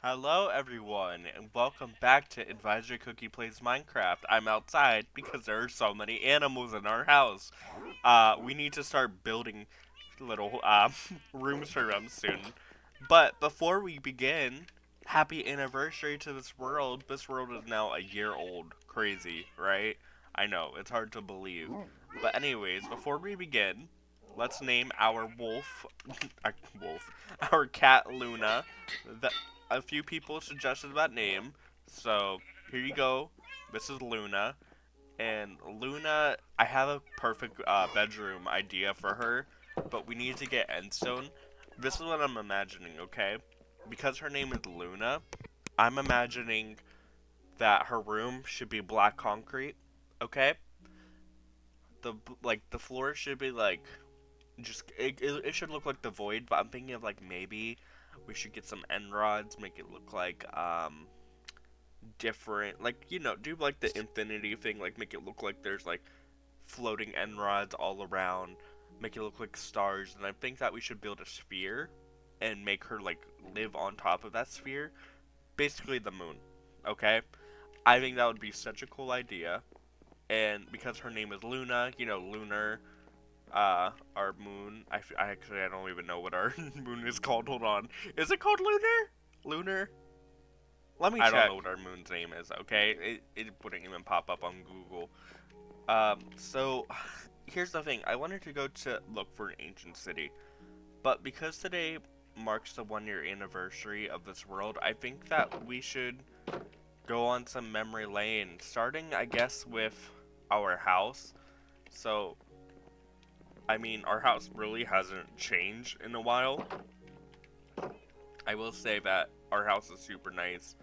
Hello everyone, and welcome back to AdvisoryCookie Plays Minecraft. I'm outside because there are so many animals in our house. We need to start building little rooms for them soon. But before we begin, happy anniversary to this world. This world is now a year old. Crazy, right? I know, it's hard to believe. But anyways, before we begin, let's name our wolf, wolf, our cat Luna. The, a few people suggested that name, so here you go. This is Luna, and Luna, I have a perfect bedroom idea for her, but we need to get endstone. This is what I'm imagining, okay? Because her name is Luna, I'm imagining that her room should be black concrete, okay? The floor should be like just it should look like the void, but I'm thinking of like maybe we should get some end rods, make it look like different, like do like the infinity thing, like make it look like there's like floating end rods all around, make it look like stars. And I think that we should build a sphere and make her like live on top of that sphere, basically the moon. Okay, I think that would be such a cool idea. And because her name is Luna, lunar, our moon. I don't even know what our moon is called. Hold on. Is it called lunar? Lunar? Let me I don't check. know what our moon's name is, okay? It wouldn't even pop up on Google. So here's the thing. I wanted to go to look for an ancient city, but because today marks the 1 year anniversary of this world, I think that we should go on some memory lane, starting, I guess, with our house. So, I mean, our house really hasn't changed in a while. I will say that our house is super nice.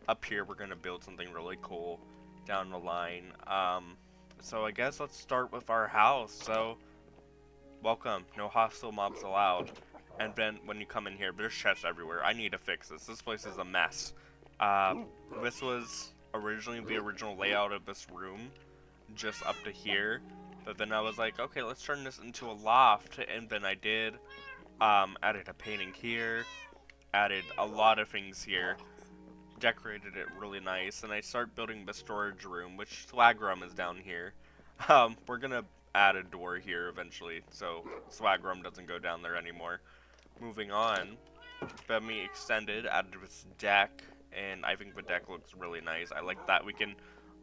Up here, we're gonna build something really cool down the line. So I guess let's start with our house. So, welcome. No hostile mobs allowed. And then when you come in here, there's chests everywhere. I need to fix this. This place is a mess. Uh, this was originally the original layout of this room, just up to here. But then I was like, okay, let's turn this into a loft. And then I did. Added a painting here. Added a lot of things here. Decorated it really nice, and I start building the storage room, which swag room is down here. We're gonna add a door here eventually, so swag room doesn't go down there anymore. Moving on, Bemi extended, added this deck, and I think the deck looks really nice. I like that we can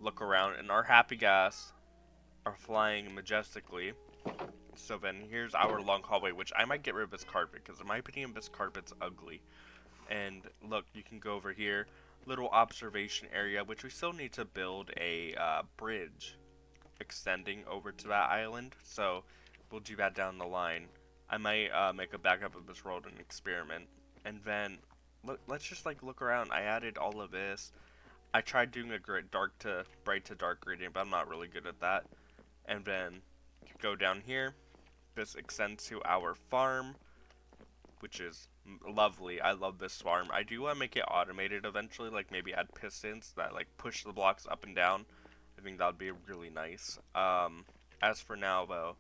look around, and our happy gas are flying majestically. So then here's our long hallway, which I might get rid of this carpet, because in my opinion this carpet's ugly. And look, you can go over here, little observation area, which we still need to build a bridge extending over to that island. So we'll do that down the line. I might make a backup of this world and experiment. And then let's just like look around. I added all of this. I tried doing a dark to bright to dark gradient, but I'm not really good at that. And then go down here. This extends to our farm, which is lovely. I love this farm. I do want to make it automated eventually, like maybe add pistons that like push the blocks up and down. I think that would be really nice. As for now though,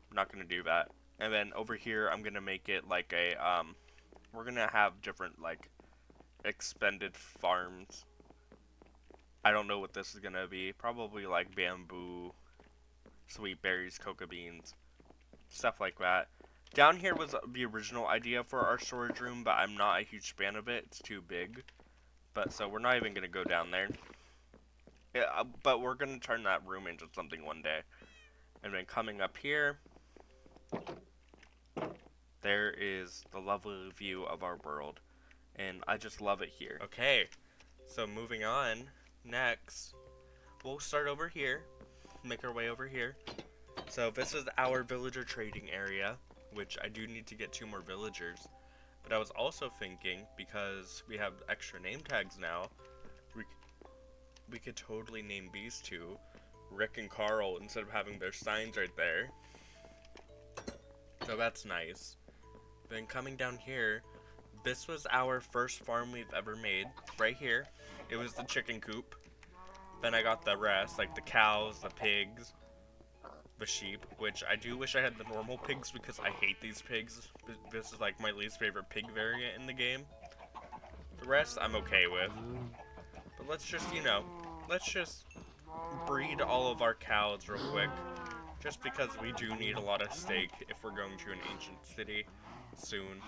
I'm not gonna do that. And then over here, I'm gonna make it like a we're gonna have different like expended farms. I don't know what this is gonna be. Probably like bamboo, sweet berries, cocoa beans, stuff like that. Down here was the original idea for our storage room, but I'm not a huge fan of it. It's too big. But so we're not even going to go down there. Yeah, but we're going to turn that room into something one day. And then coming up here, there is the lovely view of our world. And I just love it here. Okay, so moving on, next, we'll start over here, make our way over here. So this is our villager trading area, which I do need to get 2 more villagers. But I was also thinking, because we have extra name tags now, we could totally name these two Rick and Carl instead of having their signs right there. So that's nice. Then coming down here, this was our first farm we've ever made, right here. It was the chicken coop. Then I got the rest, like the cows, the pigs, the sheep, which I do wish I had the normal pigs because I hate these pigs. This is like my least favorite pig variant in the game. The rest I'm okay with. But let's just, let's just breed all of our cows real quick. Just because we do need a lot of steak if we're going to an ancient city soon.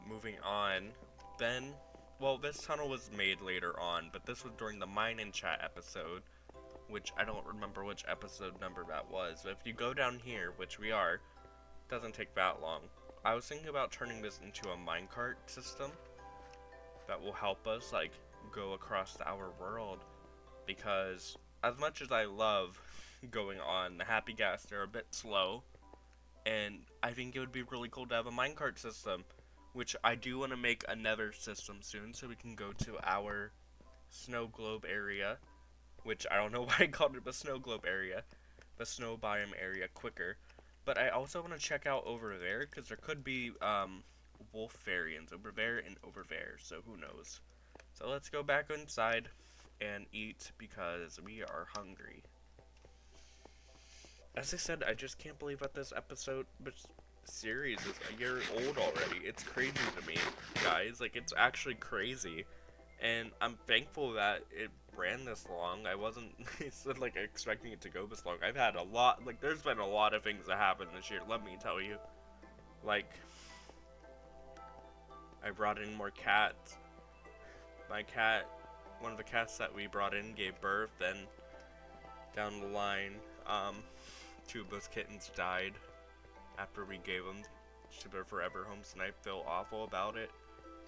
Moving on. Then, well, this tunnel was made later on, but this was during the Mine and Chat episode, which I don't remember which episode number that was. But if you go down here, which we are, it doesn't take that long. I was thinking about turning this into a minecart system that will help us, like, go across our world, because as much as I love going on the Happy Gas, they're a bit slow, and I think it would be really cool to have a minecart system, which I do want to make another system soon, so we can go to our snow globe area, which I don't know why I called it the snow globe area, the snow biome area quicker, but I also want to check out over there, because there could be, wolf variants over there and over there, so who knows. So let's go back inside and eat, because we are hungry. As I said, I just can't believe that this series is a year old already. It's crazy to me, guys. Like, it's actually crazy. And I'm thankful that it ran this long. I wasn't, like, expecting it to go this long. I've had a lot, like, there's been a lot of things that happened this year, let me tell you. Like, I brought in more cats. My cat, one of the cats that we brought in gave birth, then down the line, two of those kittens died after we gave them to their forever homes, and I feel awful about it.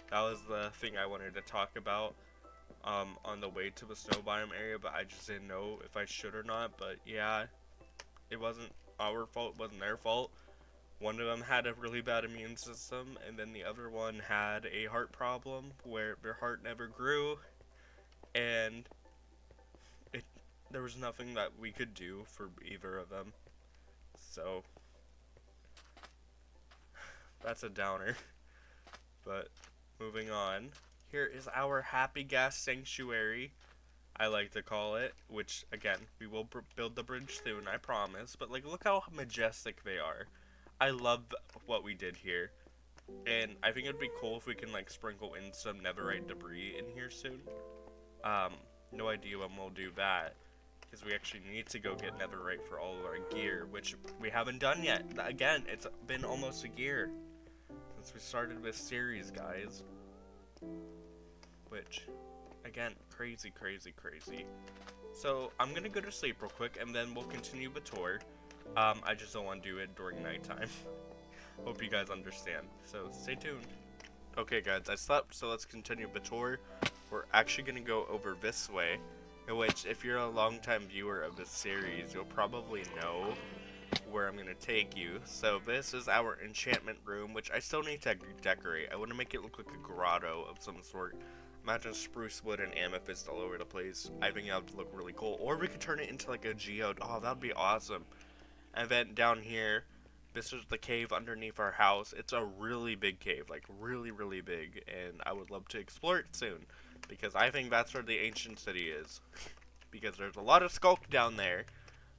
That was the thing I wanted to talk about on the way to the snow biome area, but I just didn't know if I should or not. But yeah, it wasn't our fault, it wasn't their fault. One of them had a really bad immune system, and then the other one had a heart problem where their heart never grew, and there was nothing that we could do for either of them. So that's a downer. But moving on, here is our Happy Gas Sanctuary, I like to call it, which again, we will build the bridge soon, I promise. But like, look how majestic they are. I love what we did here, and I think it'd be cool if we can like sprinkle in some netherite debris in here soon. No idea when we'll do that, because we actually need to go get netherite for all of our gear, which we haven't done yet. Again, it's been almost a year since we started this series, guys. Which, again, crazy, crazy, crazy. So, I'm gonna go to sleep real quick, and then we'll continue the tour. I just don't want to do it during nighttime. Hope you guys understand. So, stay tuned. Okay, guys, I slept, so let's continue the tour. We're actually gonna go over this way, in which, if you're a longtime viewer of this series, you'll probably know where I'm gonna take you. So this is our enchantment room, which I still need to decorate. I want to make it look like a grotto of some sort. Imagine spruce wood and amethyst all over the place. I think that would look really cool. Or we could turn it into like a geode. Oh, that would be awesome. And then down here, this is the cave underneath our house. It's a really big cave, like really, really big, and I would love to explore it soon, because I think that's where the ancient city is. Because there's a lot of skulk down there,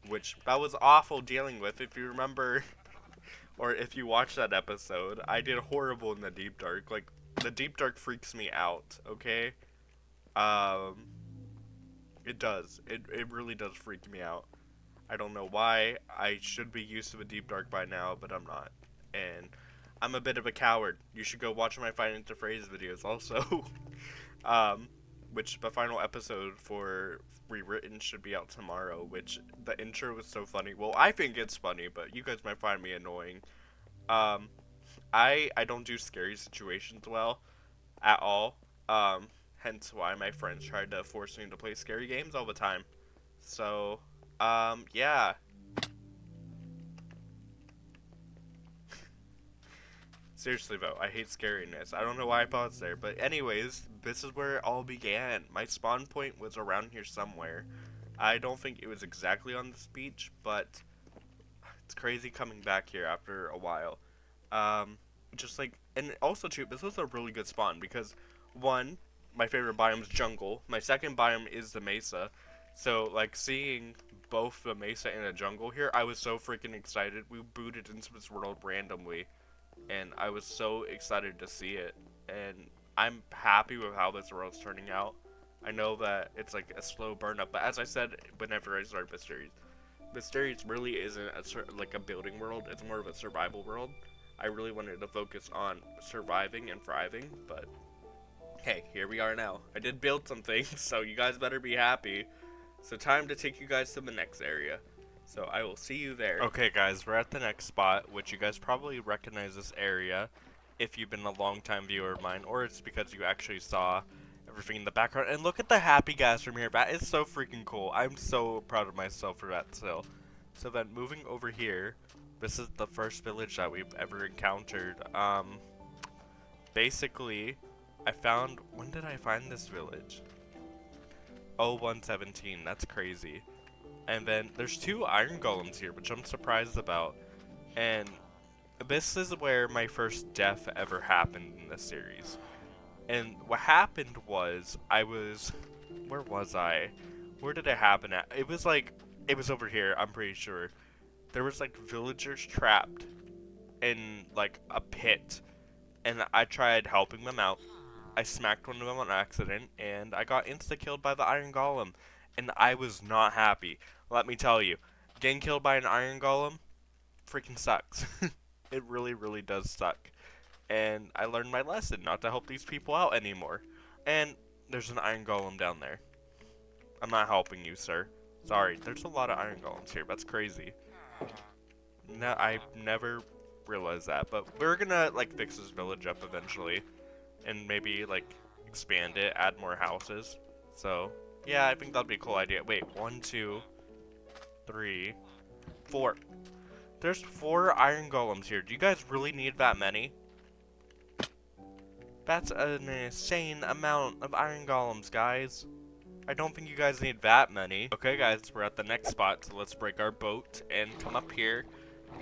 which that was awful dealing with. If you remember, or if you watched that episode, I did horrible in the deep dark. Like, the deep dark freaks me out, okay? It does. It really does freak me out. I don't know why. I should be used to the deep dark by now, but I'm not. And I'm a bit of a coward. You should go watch my Find Into Phrase videos also. Which the final episode for Rewritten should be out tomorrow, which the intro was so funny. Well, I think it's funny, but you guys might find me annoying. I don't do scary situations well at all. Hence why my friends tried to force me to play scary games all the time. So, yeah. Seriously though, I hate scariness. I don't know why I paused there, but anyways, this is where it all began. My spawn point was around here somewhere. I don't think it was exactly on this beach, but it's crazy coming back here after a while. Just like, and also too, this was a really good spawn because, one, my favorite biome is jungle. My second biome is the mesa. So, like, seeing both the mesa and the jungle here, I was so freaking excited. We booted into this world randomly, and I was so excited to see it. And I'm happy with how this world's turning out. I know that it's like a slow burn up, but as I said whenever I start this series really isn't like a building world. It's more of a survival world. I really wanted to focus on surviving and thriving, but hey, here we are now. I did build some things, so you guys better be happy. So time to take you guys to the next area. So I will see you there. Okay guys, we're at the next spot, which you guys probably recognize this area if you've been a long-time viewer of mine, or it's because you actually saw everything in the background. And look at the happy guys from here. That is so freaking cool. I'm so proud of myself for that still. So then moving over here, this is the first village that we've ever encountered. Basically, I found, when did I find this village? Oh, 117, that's crazy. And then there's 2 iron golems here, which I'm surprised about. And this is where my first death ever happened in this series. And what happened was, where was I? Where did it happen at? It was over here, I'm pretty sure. There was like villagers trapped in like a pit. And I tried helping them out. I smacked one of them on accident, and I got insta-killed by the iron golem. And I was not happy. Let me tell you, getting killed by an iron golem freaking sucks. It really, really does suck. And I learned my lesson not to help these people out anymore. And there's an iron golem down there. I'm not helping you, sir. Sorry, there's a lot of iron golems here. That's crazy. No, I never realized that. But we're gonna, like, fix this village up eventually. And maybe, like, expand it, add more houses. So, yeah, I think that'd be a cool idea. Wait, 1, 2, 3, 4. There's 4 iron golems here. Do you guys really need that many? That's an insane amount of iron golems, guys. I don't think you guys need that many. Okay, guys, we're at the next spot, so let's break our boat and come up here.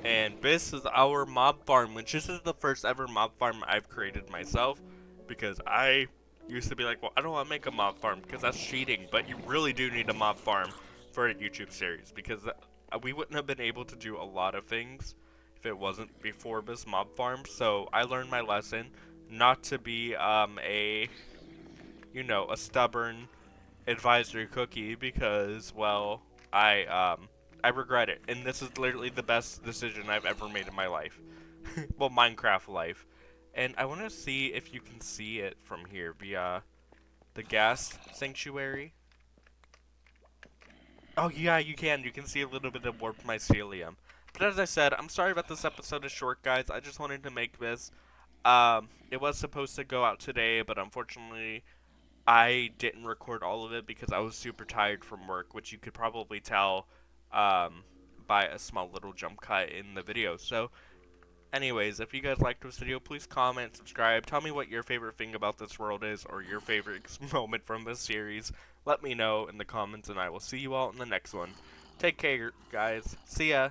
And this is our mob farm, which this is the first ever mob farm I've created myself. Because I used to be like, well, I don't want to make a mob farm because that's cheating. But you really do need a mob farm for a YouTube series. Because we wouldn't have been able to do a lot of things if it wasn't before this mob farm. So I learned my lesson not to be a stubborn advisory cookie because, well, I regret it. And this is literally the best decision I've ever made in my life. Well, Minecraft life. And I want to see if you can see it from here via the gas sanctuary. Oh yeah, you can. You can see a little bit of warped mycelium. But as I said, I'm sorry about this episode is short, guys. I just wanted to make this. It was supposed to go out today, but unfortunately, I didn't record all of it because I was super tired from work, which you could probably tell by a small little jump cut in the video. So, anyways, if you guys liked this video, please comment, subscribe, tell me what your favorite thing about this world is, or your favorite moment from this series. Let me know in the comments, and I will see you all in the next one. Take care, guys. See ya.